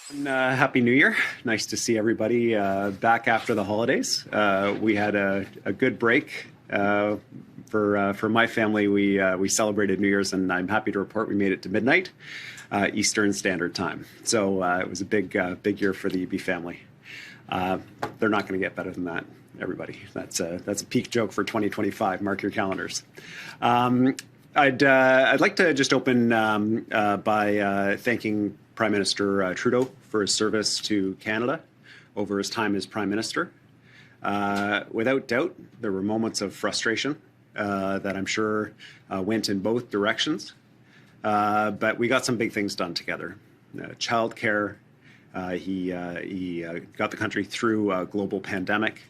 Happy New Year. Nice to see everybody back after the holidays. We had a good break. For my family, we celebrated New Year's, and I'm happy to report we made it to midnight Eastern Standard Time. So it was a big year for the Eby family. They're not going to get better than that, everybody. That's a peak joke for 2025. Mark your calendars. I'd like to just open by thanking Prime Minister Trudeau for his service to Canada over his time as Prime Minister. Without doubt, there were moments of frustration that I'm sure went in both directions, but we got some big things done together. Childcare, he got the country through a global pandemic,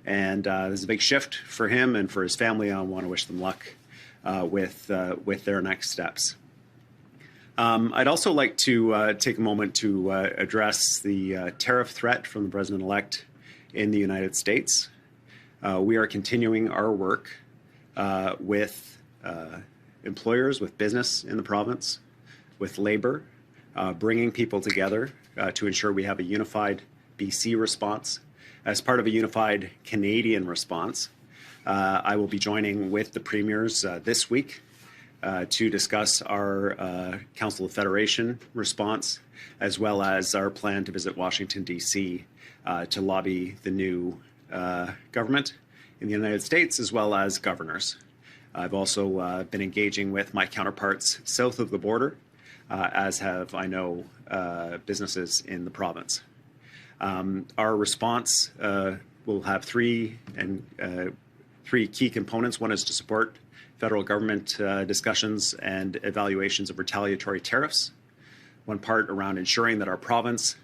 and there's a big shift for him and for his family. I want to wish them luck with their next steps. I'd also like to take a moment to address the tariff threat from the President-elect in the United States. We are continuing our work with employers, with business in the province, with Labour, bringing people together to ensure we have a unified BC response. As part of a unified Canadian response, I will be joining with the premiers this week to discuss our Council of Federation response, as well as our plan to visit Washington, D.C. To lobby the new government in the United States, as well as governors. I've also been engaging with my counterparts south of the border, as have, I know, businesses in the province. Our response will have three key components. One is to support federal government discussions and evaluations of retaliatory tariffs. One part around ensuring that our province,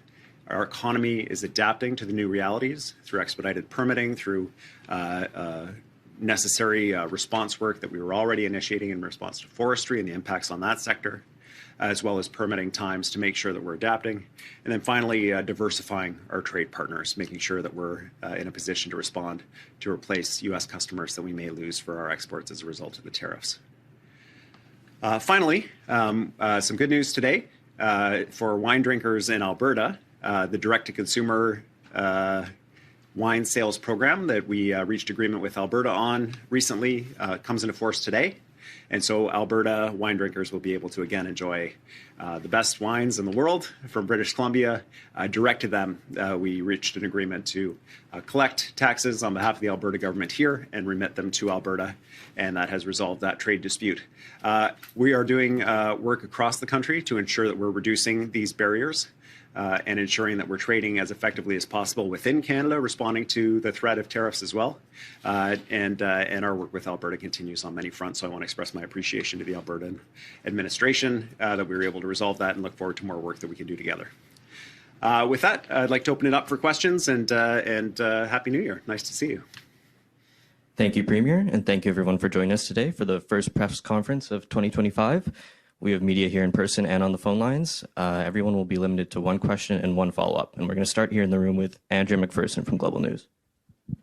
our economy is adapting to the new realities through expedited permitting, through necessary response work that we were already initiating in response to forestry and the impacts on that sector, as well as permitting times to make sure that we're adapting. And then finally, diversifying our trade partners, making sure that we're in a position to respond to replace U.S. customers that we may lose for our exports as a result of the tariffs. Finally, some good news today for wine drinkers in Alberta. The direct-to-consumer wine sales program that we reached agreement with Alberta on recently comes into force today. And so Alberta wine drinkers will be able to, again, enjoy the best wines in the world from British Columbia direct to them. We reached an agreement to collect taxes on behalf of the Alberta government here and remit them to Alberta, and that has resolved that trade dispute. We are doing work across the country to ensure that we're reducing these barriers and ensuring that we're trading as effectively as possible within Canada, responding to the threat of tariffs as well. And our work with Alberta continues on many fronts. So I want to express my appreciation to the Albertan administration that we were able to resolve that and look forward to more work that we can do together. With that, I'd like to open it up for questions and Happy New Year. Nice to see you. Thank you, Premier, and thank you everyone for joining us today for the first press conference of 2025. We have media here in person and on the phone lines. Everyone will be limited to one question and one follow-up. And we're going to start here in the room with Andrea McPherson from Global News. Good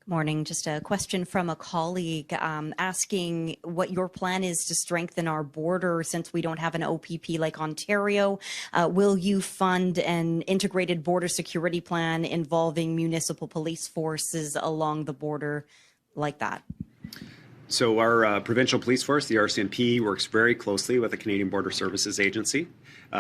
morning. Just a question from a colleague asking what your plan is to strengthen our border since we don't have an OPP like Ontario. Will you fund an integrated border security plan involving municipal police forces along the border like that? So our provincial police force, the RCMP, works very closely with the Canadian Border Services Agency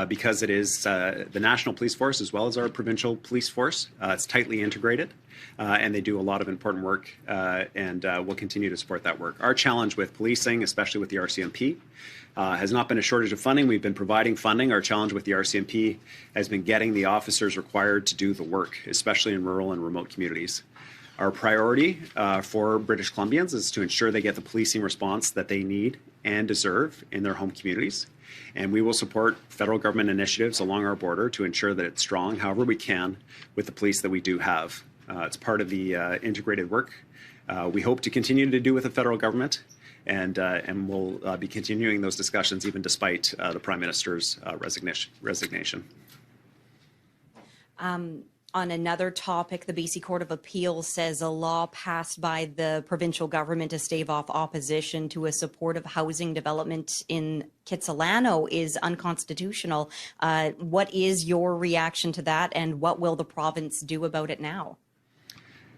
because it is the national police force as well as our provincial police force. It's tightly integrated and they do a lot of important work and we'll continue to support that work. Our challenge with policing, especially with the RCMP, has not been a shortage of funding. We've been providing funding. Our challenge with the RCMP has been getting the officers required to do the work, especially in rural and remote communities. Our priority for British Columbians is to ensure they get the policing response that they need and deserve in their home communities. And we will support federal government initiatives along our border to ensure that it's strong, however we can, with the police that we do have. It's part of the integrated work we hope to continue to do with the federal government, and we'll be continuing those discussions even despite the Prime Minister's resignation. On another topic, the BC Court of Appeal says a law passed by the provincial government to stave off opposition to a supportive housing development in Kitsilano is unconstitutional. What is your reaction to that, and what will the province do about it now?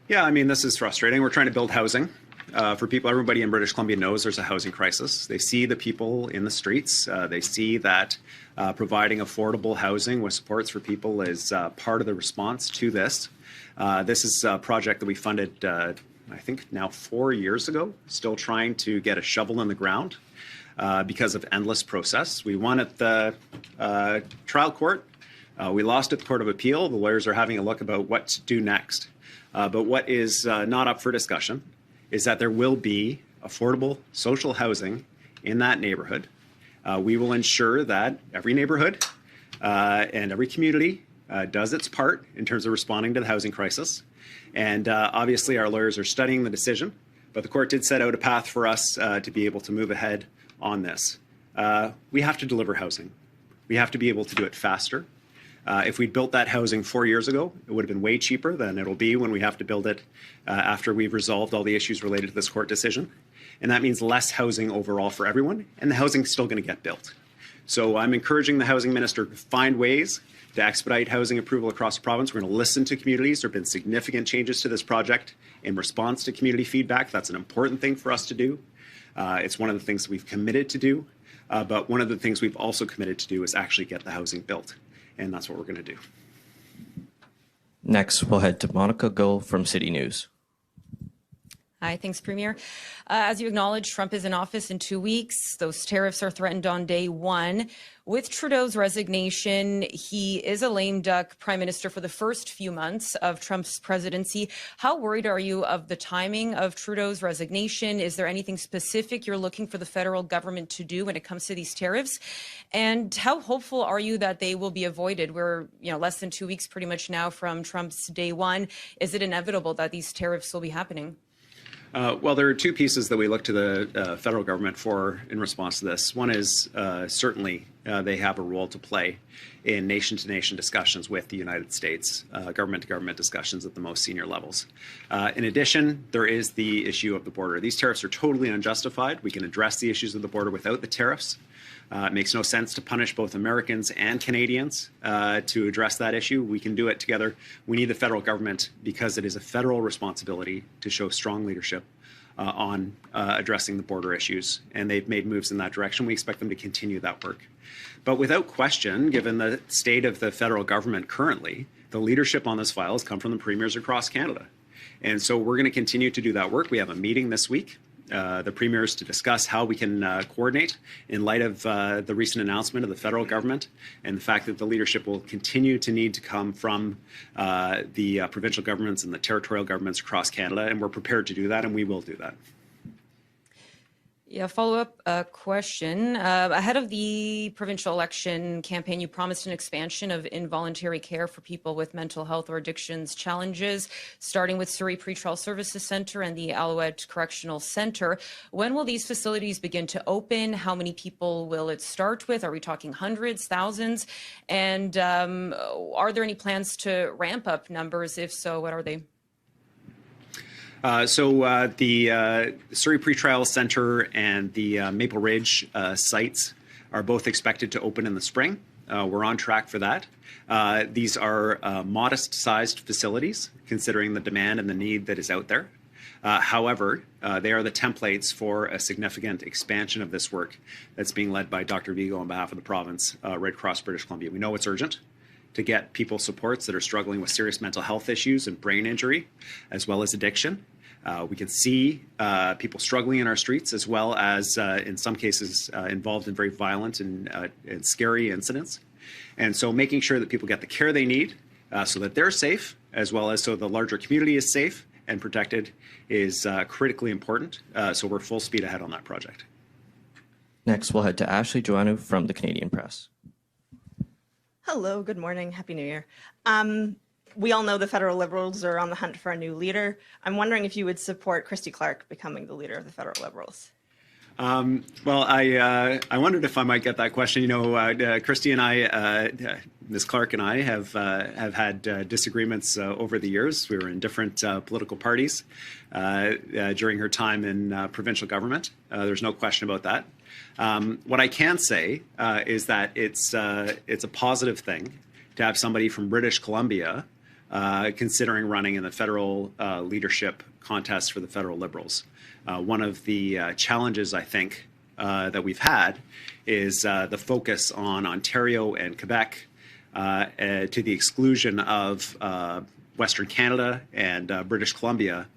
Yeah, I mean, this is frustrating. We're trying to build housing for people. Everybody in British Columbia knows there's a housing crisis. They see the people in the streets. They see that providing affordable housing with supports for people is part of the response to this. This is a project that we funded, I think now 4 years ago, still trying to get a shovel in the ground because of endless process. We won at the trial court. We lost at the Court of Appeal. The lawyers are having a look about what to do next. But what is not up for discussion is that there will be affordable social housing in that neighborhood. We will ensure that every neighborhood and every community does its part in terms of responding to the housing crisis. And obviously our lawyers are studying the decision, but the court did set out a path for us to be able to move ahead on this. We have to deliver housing. We have to be able to do it faster. If we'd built that housing 4 years ago, it would have been way cheaper than it'll be when we have to build it after we've resolved all the issues related to this court decision. And that means less housing overall for everyone, and the housing's still going to get built. So I'm encouraging the housing minister to find ways to expedite housing approval across the province. We're going to listen to communities. There have been significant changes to this project in response to community feedback. That's an important thing for us to do. It's one of the things that we've committed to do, but one of the things we've also committed to do is actually get the housing built. And that's what we're going to do. Next, we'll head to Monica Gull from City News. Hi, thanks, Premier. As you acknowledged, Trump is in office in 2 weeks. Those tariffs are threatened on day one. With Trudeau's resignation, he is a lame duck prime minister for the first few months of Trump's presidency. How worried are you of the timing of Trudeau's resignation? Is there anything specific you're looking for the federal government to do when it comes to these tariffs? And how hopeful are you that they will be avoided? We're less than 2 weeks pretty much now from Trump's day one. Is it inevitable that these tariffs will be happening? Well, there are two pieces that we look to the federal government for in response to this. One is certainly they have a role to play in nation-to-nation discussions with the United States, government-to-government discussions at the most senior levels. In addition, there is the issue of the border. These tariffs are totally unjustified. We can address the issues of the border without the tariffs. It makes no sense to punish both Americans and Canadians to address that issue. We can do it together. We need the federal government because it is a federal responsibility to show strong leadership on addressing the border issues. And they've made moves in that direction. We expect them to continue that work. But without question, given the state of the federal government currently, the leadership on this file has come from the premiers across Canada. And so we're going to continue to do that work. We have a meeting this week. The premiers to discuss how we can coordinate in light of the recent announcement of the federal government and the fact that the leadership will continue to need to come from the provincial governments and the territorial governments across Canada. And we're prepared to do that, and we will do that. Yeah, follow-up question. Ahead of the provincial election campaign, you promised an expansion of involuntary care for people with mental health or addictions challenges, starting with Surrey Pretrial Services Centre and the Alouette Correctional Centre. When will these facilities begin to open? How many people will it start with? Are we talking hundreds, thousands? And are there any plans to ramp up numbers? If so, what are they? The Surrey Pretrial Centre and the Maple Ridge sites are both expected to open in the spring. We're on track for that. These are modest-sized facilities, considering the demand and the need that is out there. However, they are the templates for a significant expansion of this work that's being led by Dr. Vigo on behalf of the province, right across British Columbia. We know it's urgent to get people supports that are struggling with serious mental health issues and brain injury, as well as addiction. We can see people struggling in our streets, as well as, in some cases, involved in very violent and scary incidents. And so making sure that people get the care they need so that they're safe, as well as so the larger community is safe and protected, is critically important. So we're full speed ahead on that project. Next, we'll head to Ashley Joannou from the Canadian Press. Hello, good morning. Happy New Year. We all know the federal Liberals are on the hunt for a new leader. I'm wondering if you would support Christy Clark becoming the leader of the federal Liberals. Well, I wondered if I might get that question. You know, Christy and I, Ms. Clark and I have had disagreements over the years. We were in different political parties during her time in provincial government. There's no question about that. What I can say is that it's a positive thing to have somebody from British Columbia considering running in the federal leadership contest for the federal Liberals. One of the challenges, I think, that we've had is the focus on Ontario and Quebec to the exclusion of Western Canada and British Columbia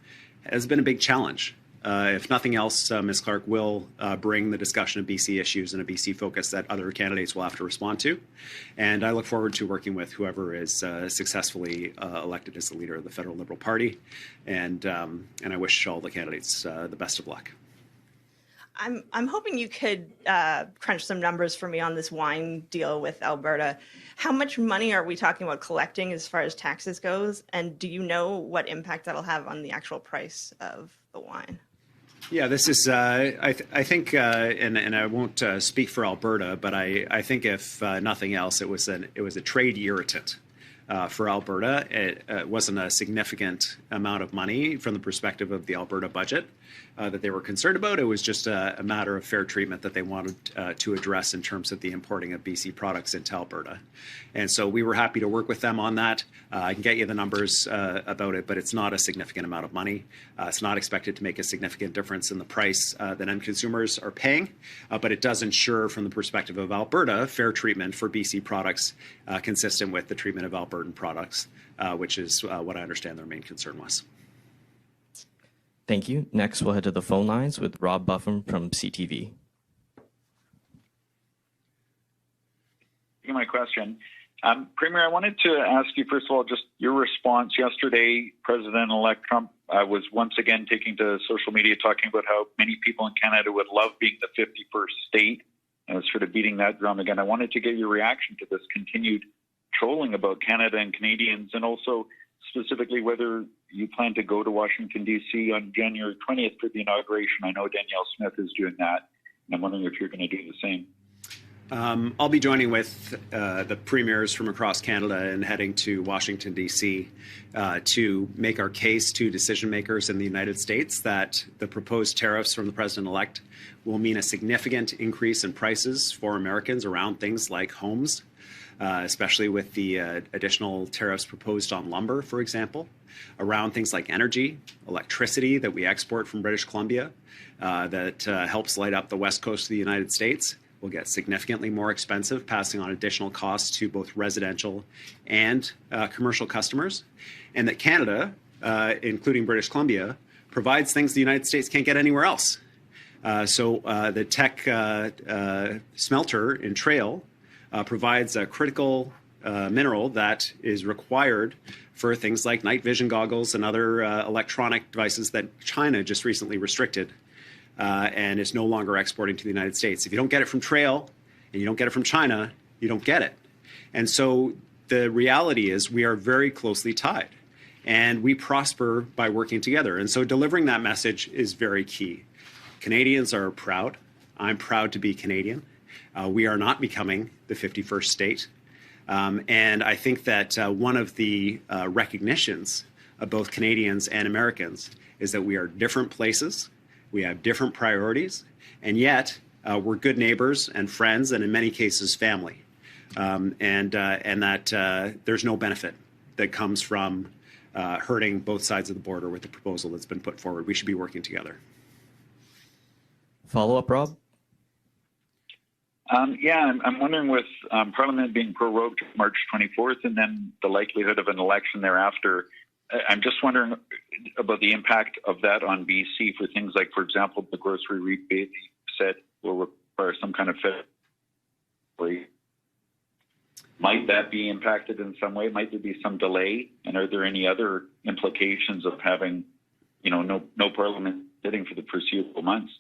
has been a big challenge. If nothing else, Ms. Clark will bring the discussion of BC issues and a BC focus that other candidates will have to respond to. And I look forward to working with whoever is successfully elected as the leader of the Federal Liberal Party. And I wish all the candidates the best of luck. I'm hoping you could crunch some numbers for me on this wine deal with Alberta. How much money are we talking about collecting as far as taxes goes? And do you know what impact that'll have on the actual price of the wine? Yeah, this is, I think, and I won't speak for Alberta, but I think if nothing else, it was a trade irritant for Alberta. It wasn't a significant amount of money from the perspective of the Alberta budget that they were concerned about. It was just a matter of fair treatment that they wanted to address in terms of the importing of BC products into Alberta. And so we were happy to work with them on that. I can get you the numbers about it, but it's not a significant amount of money. It's not expected to make a significant difference in the price that end consumers are paying, but it does ensure, from the perspective of Alberta, fair treatment for BC products consistent with the treatment of Albertan products, which is what I understand their main concern was. Thank you. Next, we'll head to the phone lines with Rob Buffum from CTV. My question. Premier, I wanted to ask you, first of all, just your response. Yesterday, President-elect Trump was once again taking to social media talking about how many people in Canada would love being the 51st state, and sort of beating that drum again. I wanted to get your reaction to this continued trolling about Canada and Canadians, and also specifically whether you plan to go to Washington, D.C. on January 20th for the inauguration. I know Danielle Smith is doing that, and I'm wondering if you're going to do the same. I'll be joining with the premiers from across Canada and heading to Washington, D.C. To make our case to decision makers in the United States that the proposed tariffs from the president-elect will mean a significant increase in prices for Americans around things like homes, especially with the additional tariffs proposed on lumber, for example, around things like energy, electricity that we export from British Columbia that helps light up the west coast of the United States. Will get significantly more expensive, passing on additional costs to both residential and commercial customers. And that Canada, including British Columbia, provides things the United States can't get anywhere else. So the Teck smelter in Trail provides a critical mineral that is required for things like night vision goggles and other electronic devices that China just recently restricted. And is no longer exporting to the United States. If you don't get it from Trail and you don't get it from China, you don't get it. And so the reality is we are very closely tied and we prosper by working together. And so delivering that message is very key. Canadians are proud. I'm proud to be Canadian. We are not becoming the 51st state. And I think that one of the recognitions of both Canadians and Americans is that we are different places. We have different priorities, and yet we're good neighbors and friends, and in many cases, family. And that there's no benefit that comes from hurting both sides of the border with the proposal that's been put forward. We should be working together. Follow-up, Rob? Yeah, I'm wondering with Parliament being prorogued March 24th and then the likelihood of an election thereafter, I'm just wondering about the impact of that on BC for things like, for example, the grocery rebate you said will require some kind of federal. Might that be impacted in some way? Might there be some delay? And are there any other implications of having, no Parliament sitting for the foreseeable months?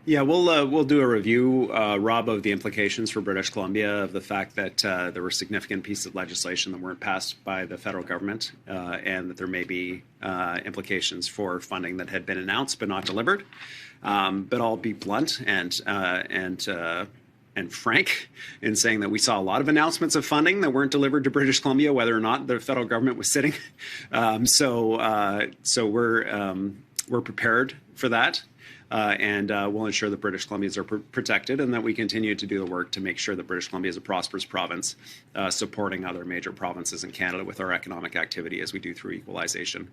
Yeah, we'll do a review, Rob, of the implications for British Columbia of the fact that there were significant pieces of legislation that weren't passed by the federal government, and that there may be implications for funding that had been announced but not delivered. But I'll be blunt and frank in saying that we saw a lot of announcements of funding that weren't delivered to British Columbia, whether or not the federal government was sitting. So we're prepared for that. And we'll ensure that British Columbians are protected and that we continue to do the work to make sure that British Columbia is a prosperous province, supporting other major provinces in Canada with our economic activity as we do through equalization.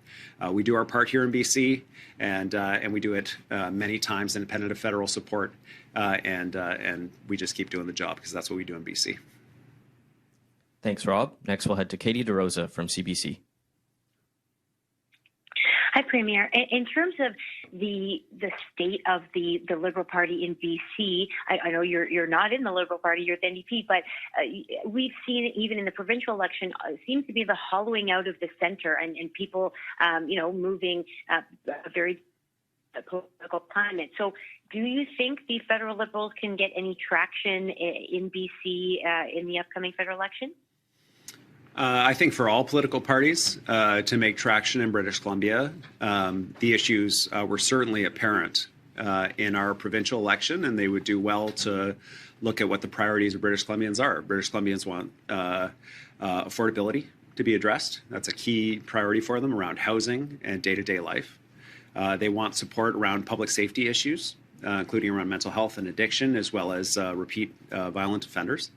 We do our part here in BC, and we do it many times independent of federal support, and we just keep doing the job because that's what we do in BC. Thanks, Rob. Next, we'll head to Katie DeRosa from CBC. Hi, Premier. In terms of the state of the Liberal Party in BC, I know you're not in the Liberal Party, you're at the NDP, but we've seen even in the provincial election, seems to be the hollowing out of the centre and people, moving a very political climate. So do you think the federal Liberals can get any traction in BC in the upcoming federal election? I think for all political parties to make traction in British Columbia, the issues were certainly apparent in our provincial election, and they would do well to look at what the priorities of British Columbians are. British Columbians want affordability to be addressed. That's a key priority for them around housing and day-to-day life. They want support around public safety issues, including around mental health and addiction, as well as repeat violent offenders.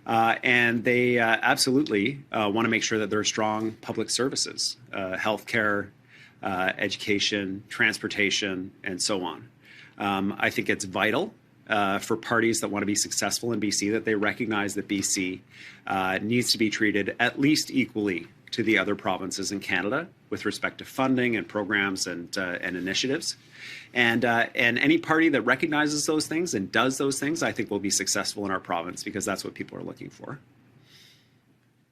And they absolutely want to make sure that there are strong public services, healthcare, education, transportation, and so on. I think it's vital for parties that want to be successful in BC that they recognize that BC needs to be treated at least equally to the other provinces in Canada with respect to funding and programs and initiatives. And any party that recognizes those things and does those things, I think will be successful in our province because that's what people are looking for.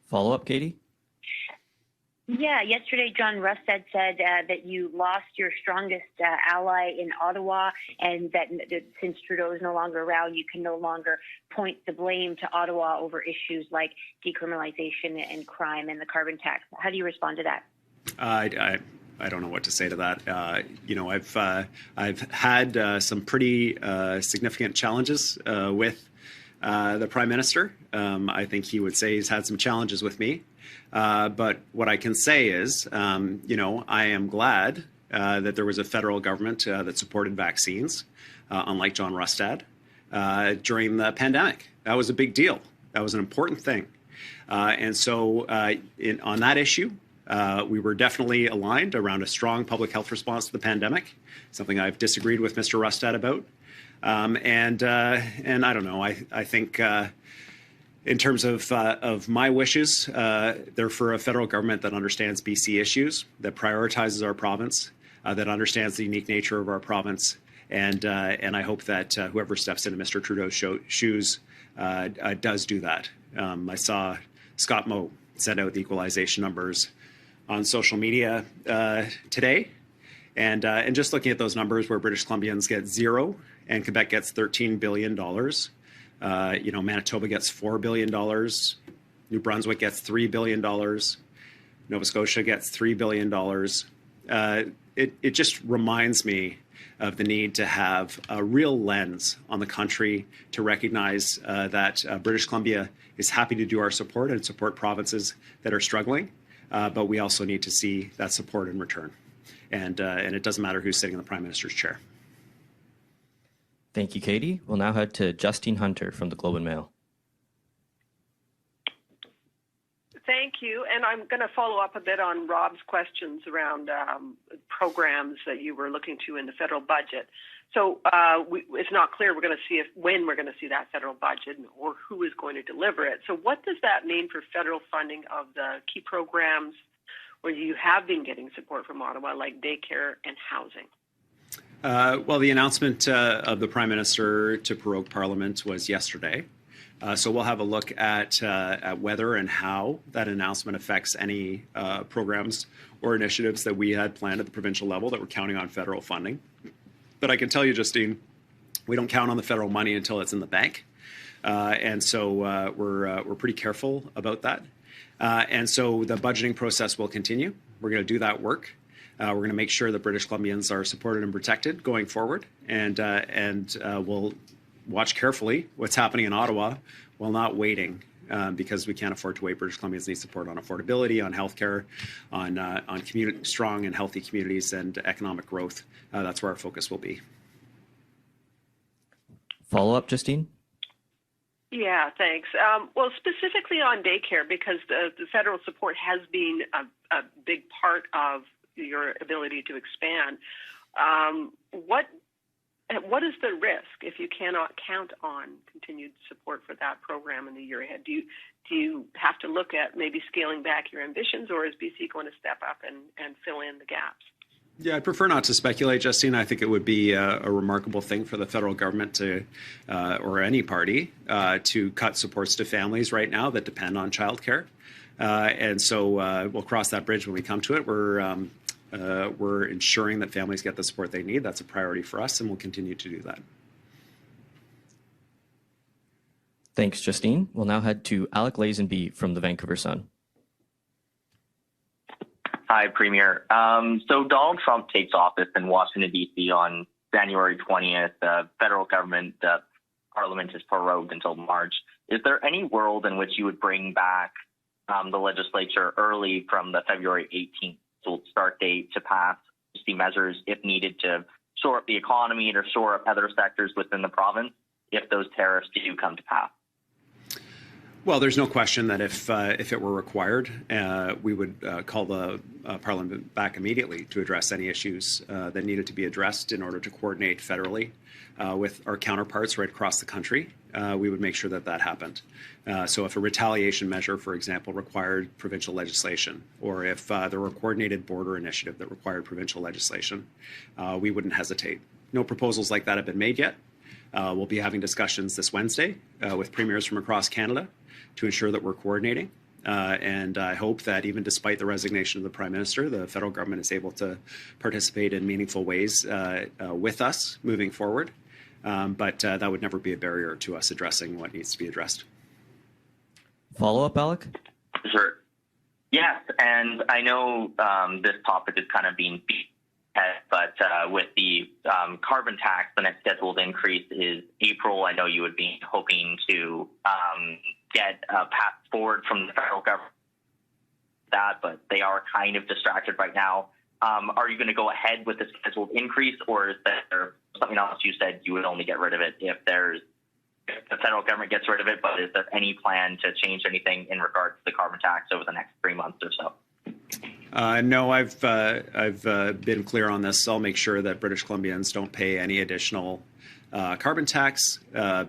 Follow up, Katie? Yeah, yesterday John Rustad said that you lost your strongest ally in Ottawa, and that since Trudeau is no longer around, you can no longer point the blame to Ottawa over issues like decriminalization and crime and the carbon tax. How do you respond to that? I don't know what to say to that. I've had some pretty significant challenges with the Prime Minister. I think he would say he's had some challenges with me. But what I can say is, I am glad that there was a federal government that supported vaccines, unlike John Rustad, during the pandemic. That was a big deal. That was an important thing. And so on that issue, we were definitely aligned around a strong public health response to the pandemic, something I've disagreed with Mr. Rustad about. And I don't know, I think in terms of my wishes, they're for a federal government that understands BC issues, that prioritizes our province, that understands the unique nature of our province. And I hope that whoever steps into Mr. Trudeau's shoes does do that. I saw Scott Moe send out the equalization numbers on social media today, and just looking at those numbers where British Columbians get $0 and Quebec gets $13 billion, Manitoba gets $4 billion, New Brunswick gets $3 billion, Nova Scotia gets $3 billion. It just reminds me of the need to have a real lens on the country to recognize that British Columbia is happy to do our support and support provinces that are struggling. But we also need to see that support in return. And it doesn't matter who's sitting in the Prime Minister's chair. Thank you, Katie. We'll now head to Justine Hunter from the Globe and Mail. Thank you. And I'm going to follow up a bit on Rob's questions around programs that you were looking to in the federal budget. So it's not clear we're going to see when we're going to see that federal budget or who is going to deliver it. So what does that mean for federal funding of the key programs where you have been getting support from Ottawa, like daycare and housing? Well, the announcement of the Prime Minister to prorogue Parliament was yesterday. So we'll have a look at whether and how that announcement affects any programs or initiatives that we had planned at the provincial level that were counting on federal funding. But I can tell you, Justine, We don't count on the federal money until it's in the bank. And so we're pretty careful about that. And so the budgeting process will continue. We're going to do that work. We're going to make sure that British Columbians are supported and protected going forward. And we'll watch carefully what's happening in Ottawa while not waiting, because we can't afford to wait. British Columbians need support on affordability, on healthcare, on strong and healthy communities and economic growth. That's where our focus will be. Follow up, Justine? Yeah, thanks. Well, specifically on daycare, because the federal support has been a big part of your ability to expand. What is the risk if you cannot count on continued support for that program in the year ahead? Do you have to look at maybe scaling back your ambitions, or is BC going to step up and fill in the gaps? Yeah, I'd prefer not to speculate, Justine. I think it would be a remarkable thing for the federal government to, or any party, to cut supports to families right now that depend on childcare. And so we'll cross that bridge when we come to it. We're ensuring that families get the support they need. That's a priority for us, and we'll continue to do that. Thanks, Justine. We'll now head to Alec Lazenby from the Vancouver Sun. Hi, Premier. So Donald Trump takes office in Washington, D.C. on January 20th. The federal government, Parliament is prorogued until March. Is there any world in which you would bring back the legislature early from the February 18th start date to pass the measures if needed to shore up the economy or shore up other sectors within the province if those tariffs do come to pass? Well, there's no question that if it were required, we would call the Parliament back immediately to address any issues that needed to be addressed in order to coordinate federally with our counterparts right across the country. We would make sure that that happened. So if a retaliation measure, for example, required provincial legislation, or if there were a coordinated border initiative that required provincial legislation, we wouldn't hesitate. No proposals like that have been made yet. We'll be having discussions this Wednesday with premiers from across Canada to ensure that we're coordinating. And I hope that even despite the resignation of the Prime Minister, the federal government is able to participate in meaningful ways with us moving forward. But that would never be a barrier to us addressing what needs to be addressed. Follow up, Alec? Sure. Yes, and I know this topic is kind of being beat, but with the carbon tax, the next scheduled increase is April. I know you would be hoping to get a path forward from the federal government, but they are kind of distracted right now. Are you going to go ahead with the scheduled increase, or is there something else you said you would only get rid of it if the federal government gets rid of it, but is there any plan to change anything in regards to the carbon tax over the next 3 months or so? No, I've been clear on this. I'll make sure that British Columbians don't pay any additional carbon tax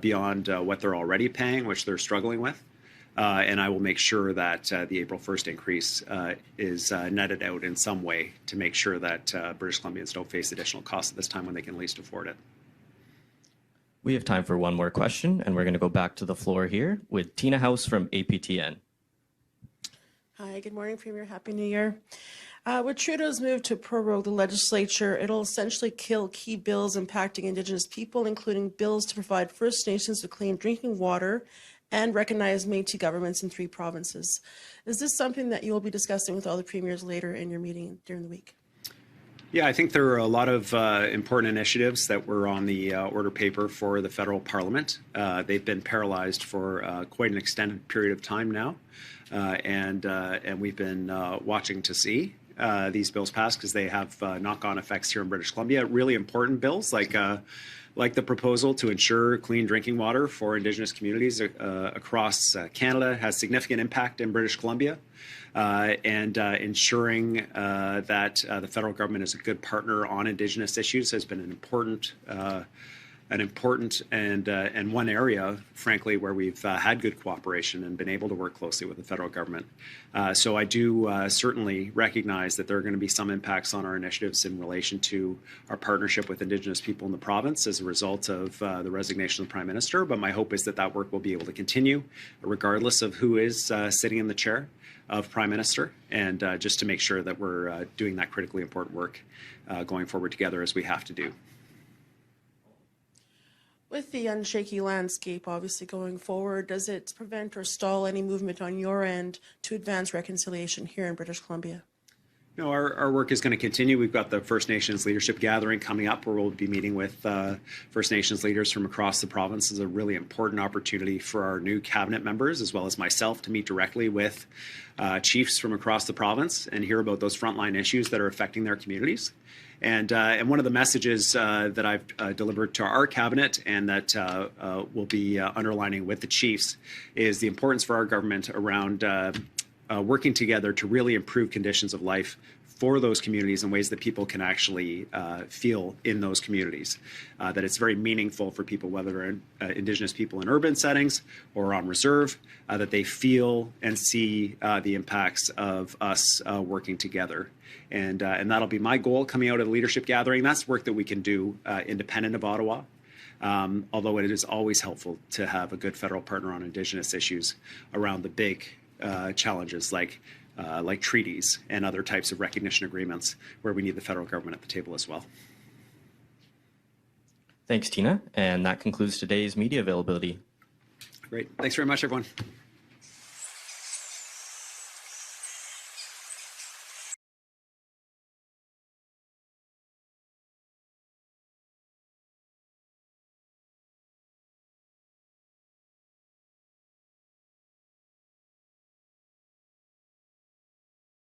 beyond what they're already paying, which they're struggling with. And I will make sure that the April 1st increase is netted out in some way to make sure that British Columbians don't face additional costs at this time when they can least afford it. We have time for one more question, and we're going to go back to the floor here with Tina House from APTN. Hi, good morning, Premier. Happy New Year. With Trudeau's move to prorogue the legislature, it'll essentially kill key bills impacting Indigenous people, including bills to provide First Nations with clean drinking water and recognize Métis governments in 3 provinces. Is this something that you will be discussing with all the premiers later in your meeting during the week? Yeah, I think there are a lot of important initiatives that were on the order paper for the federal parliament. They've been paralyzed for quite an extended period of time now, and we've been watching to see these bills pass because they have knock-on effects here in British Columbia. Really important bills like the proposal to ensure clean drinking water for Indigenous communities across Canada has significant impact in British Columbia. And ensuring that the federal government is a good partner on Indigenous issues has been an important and one area, frankly, where we've had good cooperation and been able to work closely with the federal government. So I do certainly recognize that there are going to be some impacts on our initiatives in relation to our partnership with Indigenous people in the province as a result of the resignation of the Prime Minister. But my hope is that that work will be able to continue regardless of who is sitting in the chair of Prime Minister, and just to make sure that we're doing that critically important work going forward together as we have to do. With the unshaky landscape obviously going forward, does it prevent or stall any movement on your end to advance reconciliation here in British Columbia? No, our work is going to continue. We've got the First Nations Leadership Gathering coming up, where we'll be meeting with First Nations leaders from across the province. It's a really important opportunity for our new cabinet members, as well as myself, to meet directly with chiefs from across the province and hear about those frontline issues that are affecting their communities. And one of the messages that I've delivered to our cabinet and that we'll be underlining with the chiefs is the importance for our government around working together to really improve conditions of life for those communities in ways that people can actually feel in those communities. That it's very meaningful for people, whether they're Indigenous people in urban settings or on reserve, that they feel and see the impacts of us working together. And that'll be my goal coming out of the leadership gathering. That's work that we can do independent of Ottawa. Although it is always helpful to have a good federal partner on Indigenous issues around the big challenges like treaties and other types of recognition agreements where we need the federal government at the table as well. Thanks, Tina. And that concludes today's media availability. Great. Thanks very much, everyone.